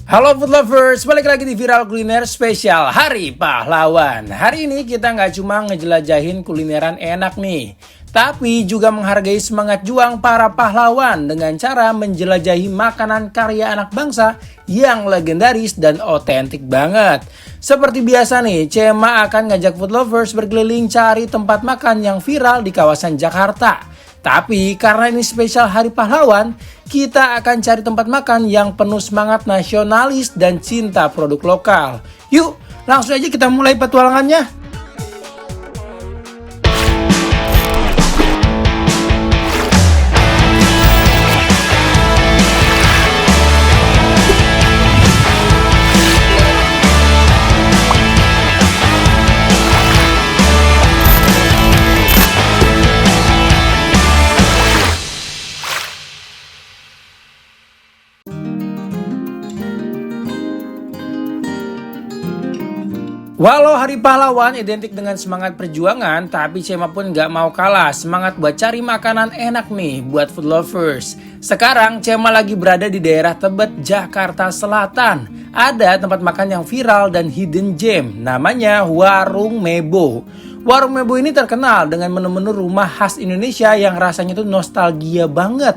Halo food lovers, balik lagi di Viral Kuliner spesial Hari Pahlawan. Hari ini kita nggak cuma ngejelajahin kulineran enak nih, tapi juga menghargai semangat juang para pahlawan dengan cara menjelajahi makanan karya anak bangsa yang legendaris dan otentik banget. Seperti biasa nih, Cema akan ngajak food lovers berkeliling cari tempat makan yang viral di kawasan Jakarta. Tapi karena ini spesial Hari Pahlawan, kita akan cari tempat makan yang penuh semangat nasionalis dan cinta produk lokal. Yuk, langsung aja kita mulai petualangannya. Walau Hari Pahlawan identik dengan semangat perjuangan, tapi Cema pun gak mau kalah semangat buat cari makanan enak nih buat food lovers. Sekarang Cema lagi berada di daerah Tebet, Jakarta Selatan. Ada tempat makan yang viral dan hidden gem, namanya Warung Mebo. Warung Mebo ini terkenal dengan menu-menu rumah khas Indonesia yang rasanya tuh nostalgia banget.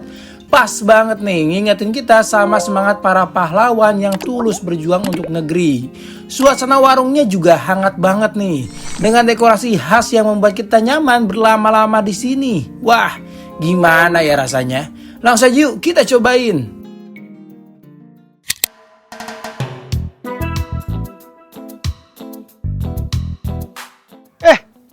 Pas banget nih ngingetin kita sama semangat para pahlawan yang tulus berjuang untuk negeri. Suasana warungnya juga hangat banget nih, dengan dekorasi khas yang membuat kita nyaman berlama-lama di sini. Wah, gimana ya rasanya? Langsung aja yuk kita cobain.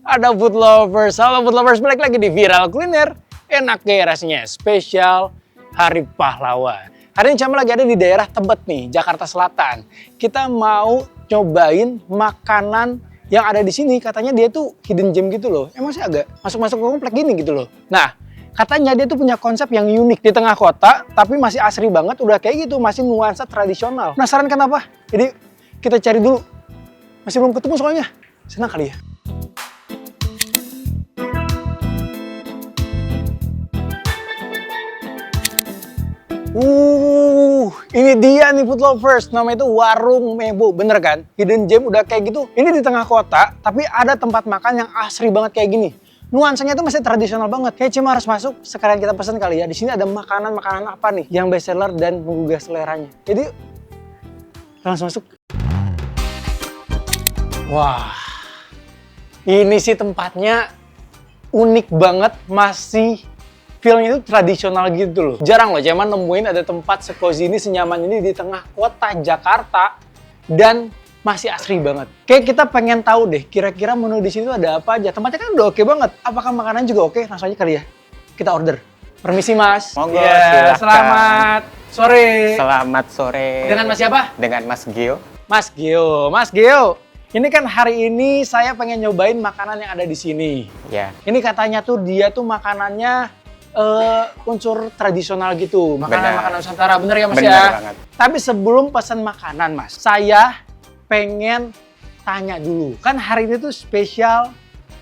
Ada food lovers. Halo food lovers, balik lagi di Viral Kuliner. Enak ya rasanya, spesial Hari Pahlawan. Hari ini Cema lagi ada di daerah Tebet nih, Jakarta Selatan. Kita mau cobain makanan yang ada di sini. Katanya dia tuh hidden gem gitu loh. Emang sih agak masuk-masuk ke komplek gini gitu loh. Nah, katanya dia tuh punya konsep yang unik di tengah kota, tapi masih asri banget. Udah kayak gitu, masih nuansa tradisional. Penasaran kenapa? Jadi kita cari dulu. Masih belum ketemu soalnya. Senang kali ya. Ini dia nih food lovers, namanya itu Warung Mebo, bener kan? Hidden gem udah kayak gitu. Ini di tengah kota, tapi ada tempat makan yang asri banget kayak gini. Nuansanya tuh masih tradisional banget. Kayak cuma harus masuk, sekalian kita pesen kali ya. Di sini ada makanan-makanan apa nih yang best seller dan menggugah seleranya. Jadi langsung masuk. Wah, ini sih tempatnya unik banget, masih feelnya itu tradisional gitu loh. Jarang loh Cema nemuin ada tempat secozy ini, senyaman ini di tengah kota Jakarta dan masih asri banget. Kayak kita pengen tahu deh, kira-kira menu di sini tuh ada apa aja. Tempatnya kan udah oke banget. Apakah makanan juga oke? Langsung aja kali ya. Kita order. Permisi Mas. Monggo, ya, silakan. selamat sore. Selamat sore. Dengan Mas siapa? Dengan Mas Gio. Mas Gio. Mas Gio. Ini kan hari ini saya pengen nyobain makanan yang ada di sini. Ya. Ini katanya tuh dia tuh makanannya unsur tradisional gitu, makanan Nusantara, bener ya Mas bener ya? Banget. Tapi sebelum pesan makanan Mas, saya pengen tanya dulu, kan hari ini tuh spesial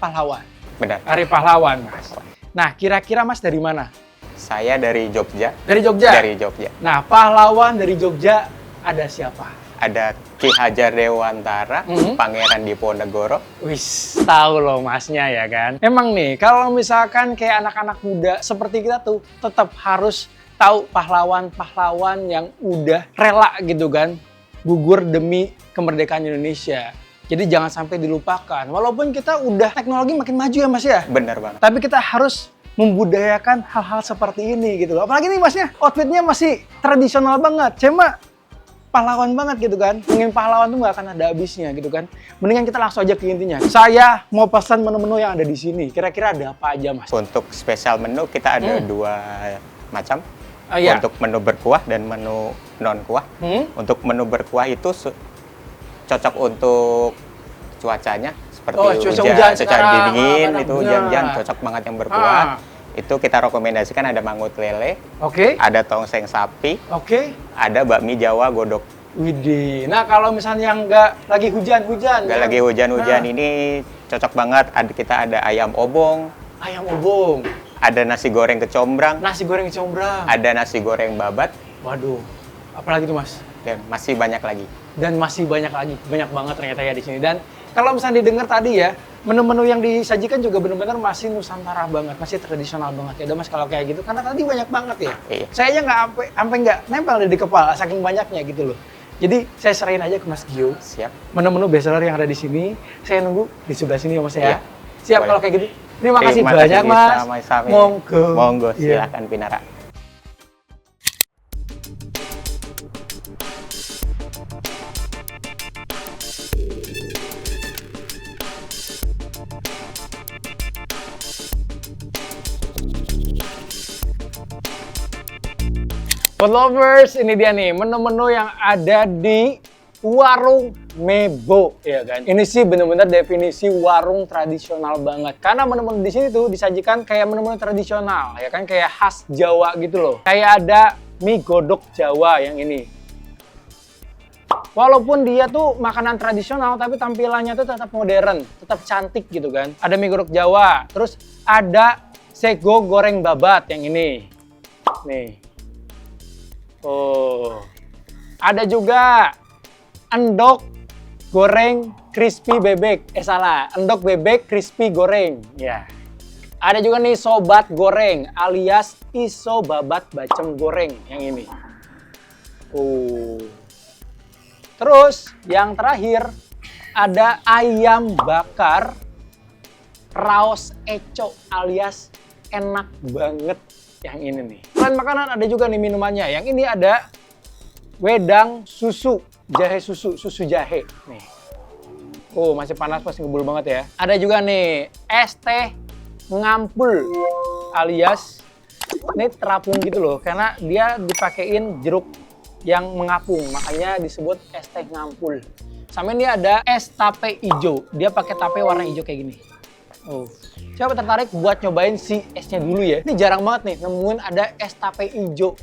pahlawan. Benar. Hari Pahlawan Mas. Nah kira-kira Mas dari mana? Saya dari Jogja. Dari Jogja? Dari Jogja. Nah pahlawan dari Jogja ada siapa? Ada Ki Hajar Dewantara, Pangeran Diponegoro. Wis, tahu loh Masnya ya kan. Emang nih, kalau misalkan kayak anak-anak muda seperti kita tuh tetap harus tahu pahlawan-pahlawan yang udah rela gitu kan, gugur demi kemerdekaan Indonesia. Jadi jangan sampai dilupakan. Walaupun kita udah teknologi makin maju ya Mas ya. Benar banget. Tapi kita harus membudayakan hal-hal seperti ini gitu loh. Apalagi nih Masnya, outfitnya masih tradisional banget. Cuma pahlawan banget gitu kan. Ngomongin pahlawan tuh gak akan ada habisnya gitu kan. Mendingan kita langsung aja ke intinya. Saya mau pesan menu-menu yang ada di sini. Kira-kira ada apa aja Mas? Untuk spesial menu kita ada dua macam. Iya. Untuk menu berkuah dan menu non kuah. Untuk menu berkuah itu cocok untuk cuacanya seperti hujan dingin itu hujan-hujan cocok banget yang berkuah. Itu kita rekomendasikan ada mangut lele, ada tongseng sapi, ada bakmi Jawa godok. Widih. Nah kalau misalnya nggak lagi hujan-hujan, nggak lagi hujan-hujan ini cocok banget. Kita ada ayam obong, ada nasi goreng kecombrang, nasi goreng kecombrang, ada nasi goreng babat. Waduh, apalagi tuh Mas? dan masih banyak lagi. Dan masih banyak lagi, banyak banget ternyata ya di sini. Dan kalau misalnya didengar tadi ya, menu-menu yang disajikan juga benar-benar masih Nusantara banget, masih tradisional banget ya, Mas kalau kayak gitu. Karena tadi banyak banget ya. Iya. Saya aja sampai nggak nempel di kepala, saking banyaknya gitu loh. Jadi saya serahin aja ke Mas Gio. Siap. Menu-menu bestseller yang ada di sini, saya nunggu di sebelah sini ya Mas ya. Iya. Siap Boleh. kalau kayak gitu. Terima kasih Terima banyak kasih, Mas. sama-sama. Monggo. Monggo, Iya. silakan Pinara. Food lovers, ini dia nih menu-menu yang ada di warung Mebo, ya kan? Ini sih bener-bener definisi warung tradisional banget. Karena menu-menu di sini tuh disajikan kayak menu-menu tradisional, ya kan? Kayak khas Jawa gitu loh. Kayak ada mie godok Jawa yang ini. Walaupun dia tuh makanan tradisional, tapi tampilannya tuh tetap modern, tetap cantik gitu kan. Ada mie godok Jawa, terus ada sego goreng babat yang ini. Nih. Oh, ada juga endok goreng crispy bebek. Salah, endok bebek crispy goreng. Ya. Ada juga nih sobat goreng alias iso babat bacem goreng yang ini. Oh. Terus yang terakhir ada ayam bakar raos eco alias enak banget. Yang ini nih. Selain makanan ada juga nih minumannya. Yang ini ada wedang susu, jahe susu, susu jahe. Nih. Oh, masih panas, masih ngebul banget ya. Ada juga nih es teh ngampul alias ini terapung gitu loh. Karena dia dipakein jeruk yang mengapung, makanya disebut es teh ngampul. Sama ini ada es tape hijau. Dia pakai tape warna hijau kayak gini. Oh. Siapa tertarik buat nyobain si esnya dulu ya? Ini jarang banget nih nemuin ada es tape hijau.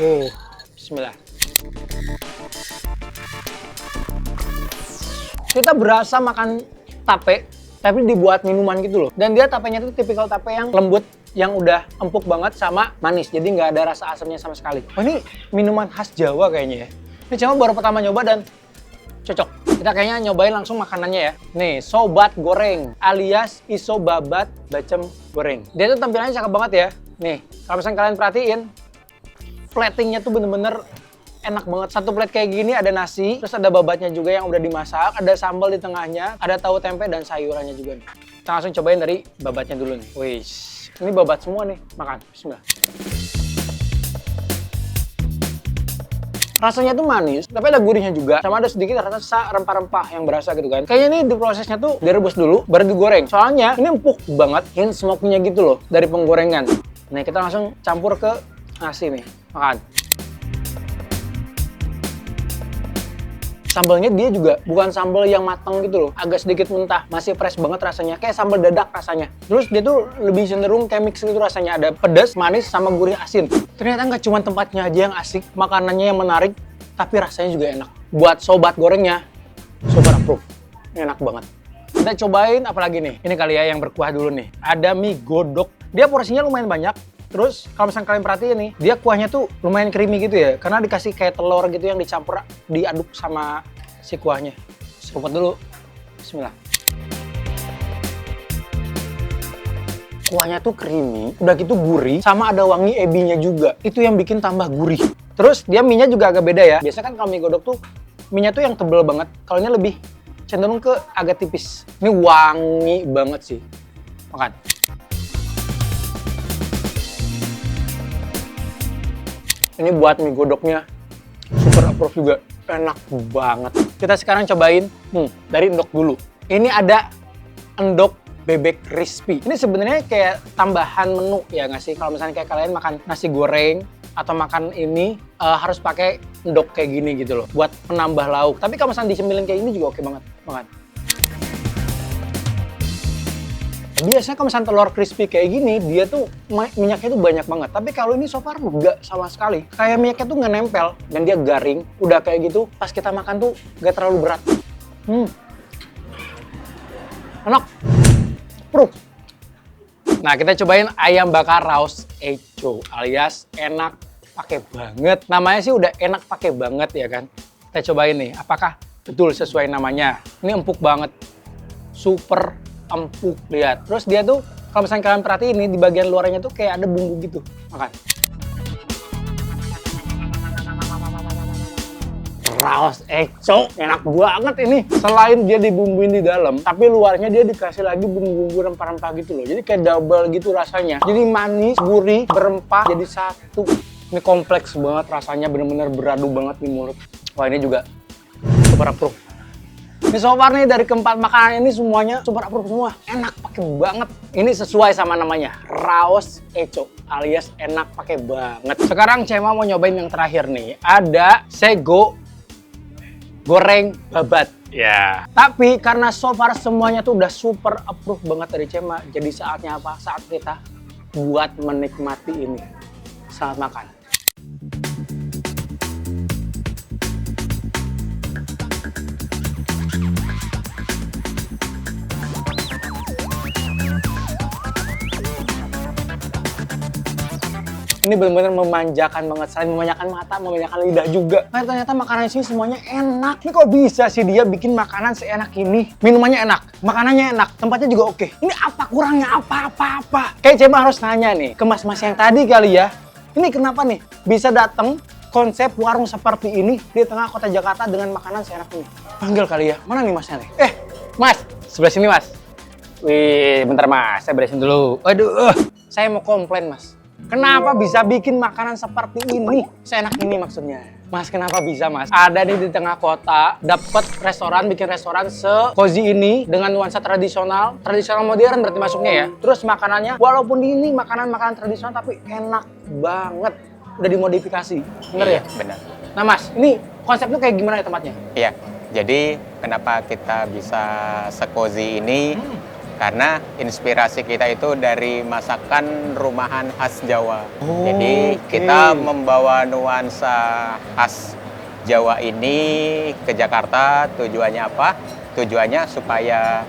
Oh, bismillah. Kita berasa makan tape, tapi dibuat minuman gitu loh. Dan dia tapenya tuh tipikal tape yang lembut, yang udah empuk banget sama manis. Jadi nggak ada rasa asamnya sama sekali. Oh, ini minuman khas Jawa kayaknya ya. Ini cuma baru pertama nyoba dan cocok. Kita kayaknya nyobain langsung makanannya ya. Nih, sobat goreng alias iso babat bacem goreng. Dia tuh tampilannya cakep banget ya. Nih, kalau misalnya kalian perhatiin, platingnya tuh bener-bener enak banget. Satu plate kayak gini ada nasi, terus ada babatnya juga yang udah dimasak, ada sambal di tengahnya, ada tahu tempe dan sayurannya juga nih. Kita langsung cobain dari babatnya dulu nih. Wih, ini babat semua nih. Makan, bismillah. Rasanya tuh manis, tapi ada gurihnya juga. Sama ada sedikit rasa rempah-rempah yang berasa gitu kan. Kayaknya ini di prosesnya tuh direbus dulu, baru digoreng. Soalnya ini empuk banget, hint smoke-nya gitu loh dari penggorengan. Nih kita langsung campur ke nasi nih, makan. Sambalnya dia juga bukan sambal yang matang gitu loh, agak sedikit mentah, masih fresh banget rasanya, kayak sambal dadak rasanya. Terus dia tuh lebih cenderung kayak mix gitu rasanya, ada pedas, manis, sama gurih asin. Ternyata nggak cuma tempatnya aja yang asik, makanannya yang menarik, tapi rasanya juga enak. Buat sobat gorengnya, super approve, enak banget. Kita cobain apalagi nih, ini kali ya yang berkuah dulu nih. Ada mie godok, dia porsinya lumayan banyak. Terus kalau misalnya kalian perhatiin nih, dia kuahnya tuh lumayan creamy gitu ya, karena dikasih kayak telur gitu yang dicampur, diaduk sama si kuahnya. Seruput dulu, bismillah. Kuahnya tuh creamy, udah gitu gurih, sama ada wangi ebinya juga. Itu yang bikin tambah gurih. Terus dia mie-nya juga agak beda ya. Biasanya kan kalau mie godok tuh, mie-nya tuh yang tebel banget. Kalau ini lebih cenderung ke agak tipis. Ini wangi banget sih. Makan. Ini buat mie godoknya super approve juga, enak banget. Kita sekarang cobain dari endok dulu. Ini ada endok bebek crispy. Ini sebenarnya kayak tambahan menu ya nggak sih? Kalau misalnya kayak kalian makan nasi goreng atau makan ini harus pakai endok kayak gini gitu loh, buat penambah lauk. Tapi kalau misalnya dicemilin kayak ini juga oke banget. Makan. Biasanya kalau misalnya telur crispy kayak gini, dia tuh minyaknya tuh banyak banget. Tapi kalau ini so far nggak sama sekali. Kayak minyaknya tuh nggak nempel dan dia garing. Udah kayak gitu, pas kita makan tuh nggak terlalu berat. Enak. Proof. Nah kita cobain ayam bakar raos eco alias enak pakai banget. Namanya sih udah enak pakai banget ya kan. Kita cobain nih, apakah betul sesuai namanya. Ini empuk banget. Super empuk, lihat. Terus dia tuh, kalau misalnya kalian perhatiin nih, di bagian luarnya tuh kayak ada bumbu gitu. Makan. Raos Eco, enak banget ini. Selain dia dibumbuin di dalam, tapi luarnya dia dikasih lagi bumbu-bumbu rempah-rempah gitu loh. Jadi kayak double gitu rasanya. Jadi manis, gurih, berempah, jadi satu. Ini kompleks banget rasanya, bener-bener beradu banget di mulut. Wah ini juga super approve. Ini so far nih dari keempat makanan ini semuanya super approve semua. Enak pakai banget. Ini sesuai sama namanya, Raos Eco alias enak pakai banget. Sekarang Cema mau nyobain yang terakhir nih. Ada sego goreng babat. Ya. Tapi karena so far semuanya tuh udah super approve banget dari Cema, jadi saatnya apa? Saat kita buat menikmati ini. Selamat makan. Ini benar-benar memanjakan banget, selain memanjakan mata, memanjakan lidah juga. Nah, ternyata makanan sini semuanya enak. Ini kok bisa sih dia bikin makanan seenak ini? Minumannya enak, makanannya enak, tempatnya juga oke. Ini apa kurangnya? Apa? Kayak Cema harus nanya nih ke mas-mas yang tadi kali ya. Ini kenapa nih bisa datang konsep warung seperti ini di tengah kota Jakarta dengan makanan seenak ini? Panggil kali ya. Mana nih masnya nih? Mas, sebelah sini mas. Wih, bentar mas, saya beresin dulu. Aduh, saya mau komplain mas. Kenapa bisa bikin makanan seperti ini? Seenak ini maksudnya. Mas, kenapa bisa mas? Ada nih di tengah kota, dapat restoran, bikin restoran se-cozy ini dengan nuansa tradisional modern berarti masuknya ya. Terus makanannya, walaupun ini makanan-makanan tradisional tapi enak banget. Udah dimodifikasi, bener ya? Benar. Nah mas, ini konsepnya kayak gimana ya tempatnya? Iya, jadi kenapa kita bisa se-cozy ini? Karena inspirasi kita itu dari masakan rumahan khas Jawa. Jadi kita membawa nuansa khas Jawa ini ke Jakarta. Tujuannya apa? Tujuannya supaya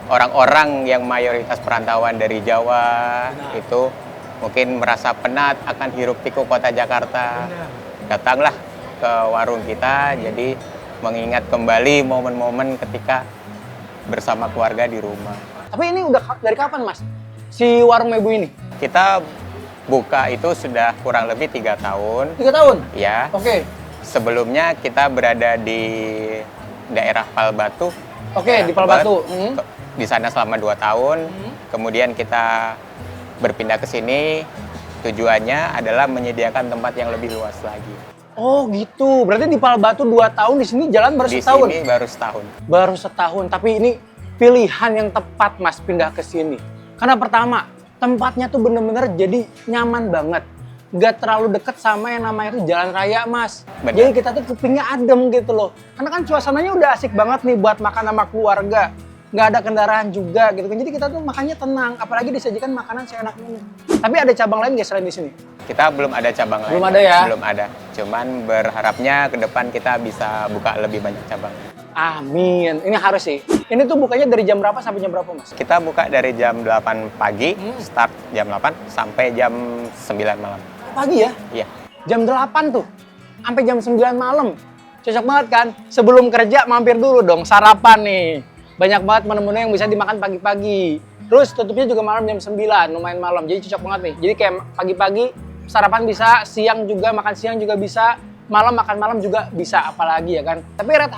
orang-orang yang mayoritas perantauan dari Jawa itu mungkin merasa penat akan hiruk pikuk kota Jakarta. Datanglah ke warung kita, jadi mengingat kembali momen-momen ketika bersama keluarga di rumah. Tapi ini udah dari kapan mas? Si warung Mebu ini? Kita buka itu sudah kurang lebih 3 tahun. 3 tahun? Ya. Oke. Sebelumnya kita berada di daerah Palbatu. Oke, di Palbatu. Di sana selama 2 tahun. Kemudian kita berpindah ke sini. Tujuannya adalah menyediakan tempat yang lebih luas lagi. Oh gitu. Berarti di Palbatu 2 tahun, di sini jalan baru setahun? Di sini baru setahun. Baru setahun, tapi ini pilihan yang tepat mas pindah ke sini. Karena pertama, tempatnya tuh bener-bener jadi nyaman banget. Gak terlalu deket sama yang namanya itu jalan raya mas. Bener. Jadi kita tuh kupingnya adem gitu loh. Karena kan suasananya udah asik banget nih buat makan sama keluarga. Gak ada kendaraan juga gitu kan. Jadi kita tuh makannya tenang, apalagi disajikan makanan seenak ini. Tapi ada cabang lain gak selain di sini? Kita belum ada cabang lain. Belum ada ya? Belum ada. Cuman berharapnya ke depan kita bisa buka lebih banyak cabang. Amin. Ini harus sih. Ini tuh bukanya dari jam berapa sampai jam berapa, Mas? Kita buka dari jam 8 pagi, start jam 8 sampai jam 9 malam. Pagi ya? Iya. Jam 8 tuh. Sampai jam 9 malam. Cocok banget kan? Sebelum kerja mampir dulu dong, sarapan nih. Banyak banget menu-menu yang bisa dimakan pagi-pagi. Terus tutupnya juga malam jam 9, lumayan malam. Jadi cocok banget nih. Jadi kayak pagi-pagi sarapan bisa, siang juga makan siang juga bisa. Malam makan malam juga bisa, apalagi ya kan. Tapi range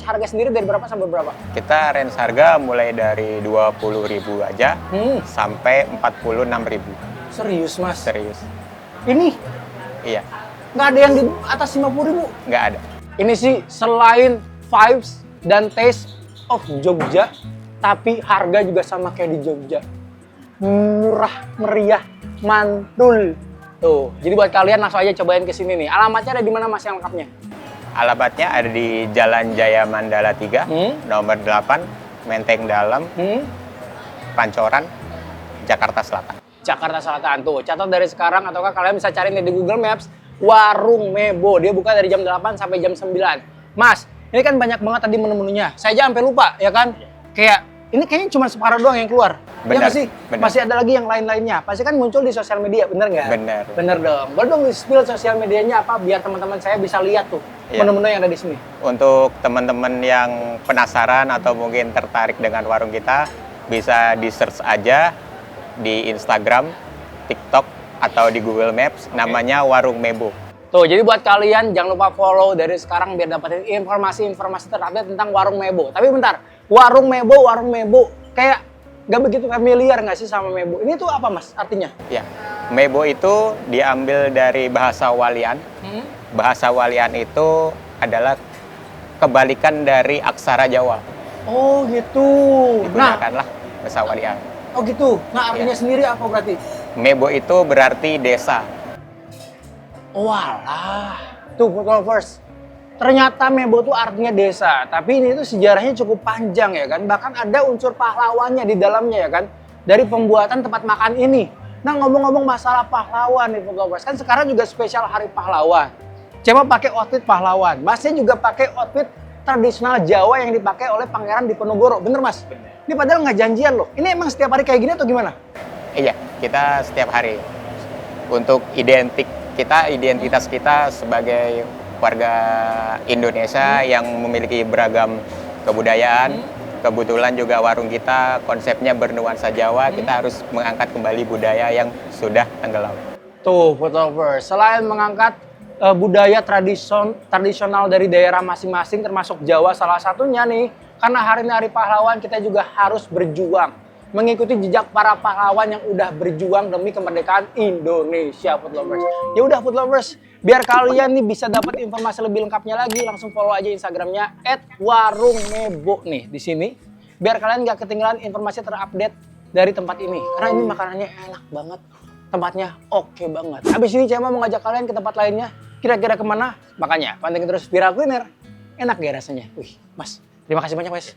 harga sendiri dari berapa sampai berapa? Kita range harga mulai dari 20.000 aja sampai 46.000. Serius mas? Serius. Ini Iya, nggak ada yang di atas 50.000? nggak ada. Ini sih selain vibes dan taste of Jogja, tapi harga juga sama kayak di Jogja. Murah, meriah, mantul. Tuh, jadi buat kalian langsung aja cobain ke sini nih. Alamatnya ada di mana mas yang lengkapnya? Alamatnya ada di Jalan Jaya Mandala 3, nomor 8, Menteng Dalam, Pancoran, Jakarta Selatan. Jakarta Selatan tuh. Catat dari sekarang ataukah kalian bisa cari nih di Google Maps Warung Mebo. Dia buka dari jam 8 sampai jam 9. Mas, ini kan banyak banget tadi menu-menunya. Saya aja sampai lupa ya kan. Kayak ini kayaknya cuma separuh doang yang keluar. Ya Benar, nggak sih? benar. Masih ada lagi yang lain-lainnya. Pasti kan muncul di sosial media, bener nggak? Benar. Bener dong. Boleh dong di-spill sosial medianya apa biar teman-teman saya bisa lihat tuh Iya. menu-menu yang ada di sini. Untuk teman-teman yang penasaran atau mungkin tertarik dengan warung kita, bisa di-search aja di Instagram, TikTok, atau di Google Maps, namanya Warung Mebo. Tuh, jadi buat kalian jangan lupa follow dari sekarang biar dapetin informasi-informasi terupdate tentang Warung Mebo. Tapi bentar, Warung Mebo, kayak gak begitu familiar nggak sih sama Mebo? Ini tuh apa mas artinya? Ya, Mebo itu diambil dari bahasa Walian. Bahasa Walian itu adalah kebalikan dari aksara Jawa. Oh gitu. Nah, Digunakanlah bahasa Walian. oh gitu. Nah artinya Iya. sendiri apa berarti? Mebo itu berarti desa. Walah. Tuh, food lovers. Ternyata Mebo tuh artinya desa, tapi ini tuh sejarahnya cukup panjang ya kan. Bahkan ada unsur pahlawannya di dalamnya ya kan. Dari pembuatan tempat makan ini. Nah ngomong-ngomong masalah pahlawan nih food lovers, kan sekarang juga spesial Hari Pahlawan. Cema pakai outfit pahlawan, Masnya juga pakai outfit tradisional Jawa yang dipakai oleh Pangeran Diponegoro, bener mas? Ini padahal nggak janjian loh. Ini emang setiap hari kayak gini atau gimana? Iya, kita setiap hari. Untuk identitas kita sebagai warga Indonesia yang memiliki beragam kebudayaan. Kebetulan juga warung kita konsepnya bernuansa Jawa, kita harus mengangkat kembali budaya yang sudah tenggelam. Tuh, food lovers, selain mengangkat budaya tradisional dari daerah masing-masing termasuk Jawa salah satunya nih, karena hari ini Hari Pahlawan kita juga harus berjuang mengikuti jejak para pahlawan yang udah berjuang demi kemerdekaan Indonesia, food lovers. Ya udah food lovers, biar kalian nih bisa dapat informasi lebih lengkapnya lagi, langsung follow aja Instagramnya @warungmebo nih di sini. Biar kalian nggak ketinggalan informasi terupdate dari tempat ini, karena ini makanannya enak banget, tempatnya oke banget. Habis ini saya mau ngajak kalian ke tempat lainnya, kira-kira kemana? Makanya pantengin terus Viral Kuliner, enak gak rasanya? Wih, mas, terima kasih banyak mas.